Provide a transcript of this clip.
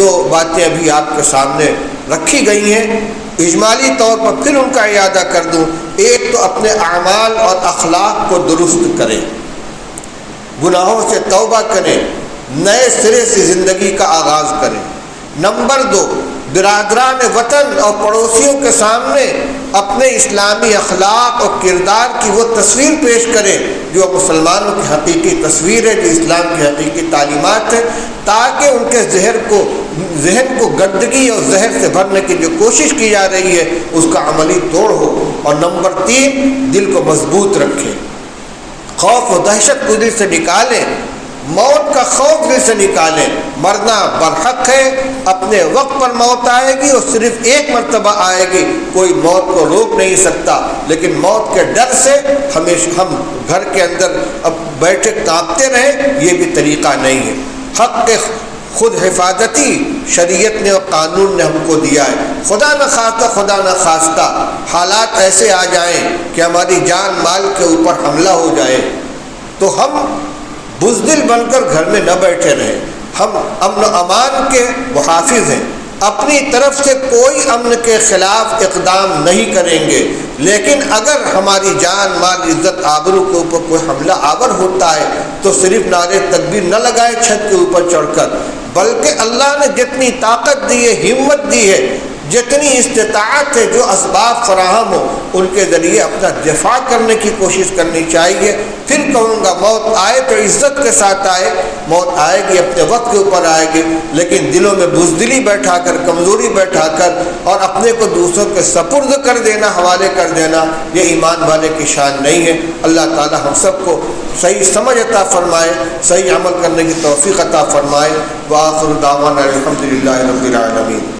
جو باتیں ابھی آپ کے سامنے رکھی گئی ہیں اجمالی طور پر پھر ان کا اعادہ کر دوں۔ ایک تو اپنے اعمال اور اخلاق کو درست کریں، گناہوں سے توبہ کریں، نئے سرے سے زندگی کا آغاز کریں۔ نمبر 2، برادران وطن اور پڑوسیوں کے سامنے اپنے اسلامی اخلاق اور کردار کی وہ تصویر پیش کریں جو مسلمانوں کی حقیقی تصویر ہے، جو اسلام کی حقیقی تعلیمات ہے، تاکہ ان کے ذہن کو گندگی اور زہر سے بھرنے کی جو کوشش کی جا رہی ہے اس کا عملی توڑ ہو۔ اور نمبر 3، دل کو مضبوط رکھیں، خوف و دہشت کو دل سے نکالیں، موت کا خوف دل سے نکالیں۔ مرنا برحق ہے، اپنے وقت پر موت آئے گی اور صرف ایک مرتبہ آئے گی، کوئی موت کو روک نہیں سکتا، لیکن موت کے ڈر سے ہمیشہ ہم گھر کے اندر اب بیٹھے کانپتے رہیں، یہ بھی طریقہ نہیں ہے۔ حق کے خود حفاظتی شریعت نے اور قانون نے ہم کو دیا ہے۔ خدا نہ خواستہ حالات ایسے آ جائیں کہ ہماری جان مال کے اوپر حملہ ہو جائے تو ہم بزدل بن کر گھر میں نہ بیٹھے رہیں، ہم امن و امان کے محافظ ہیں، اپنی طرف سے کوئی امن کے خلاف اقدام نہیں کریں گے، لیکن اگر ہماری جان مال عزت آبرو کے اوپر کوئی حملہ آور ہوتا ہے تو صرف نعرے تکبیر نہ لگائے چھت کے اوپر چڑھ کر، بلکہ اللہ نے جتنی طاقت دی ہے، ہمت دی ہے، جتنی استطاعت ہے، جو اسباب فراہم ہو ان کے ذریعے اپنا دفاع کرنے کی کوشش کرنی چاہیے۔ پھر کہوں گا موت آئے تو عزت کے ساتھ آئے، موت آئے گی اپنے وقت کے اوپر آئے گی، لیکن دلوں میں بزدلی بیٹھا کر، کمزوری بیٹھا کر اور اپنے کو دوسروں کے سپرد کر دینا، حوالے کر دینا، یہ ایمان والے کی شان نہیں ہے۔ اللہ تعالی ہم سب کو صحیح سمجھ عطا فرمائے، صحیح عمل کرنے کی توفیق عطا فرمائے۔ وآخر دعوانا الحمدللہ رب العالمین۔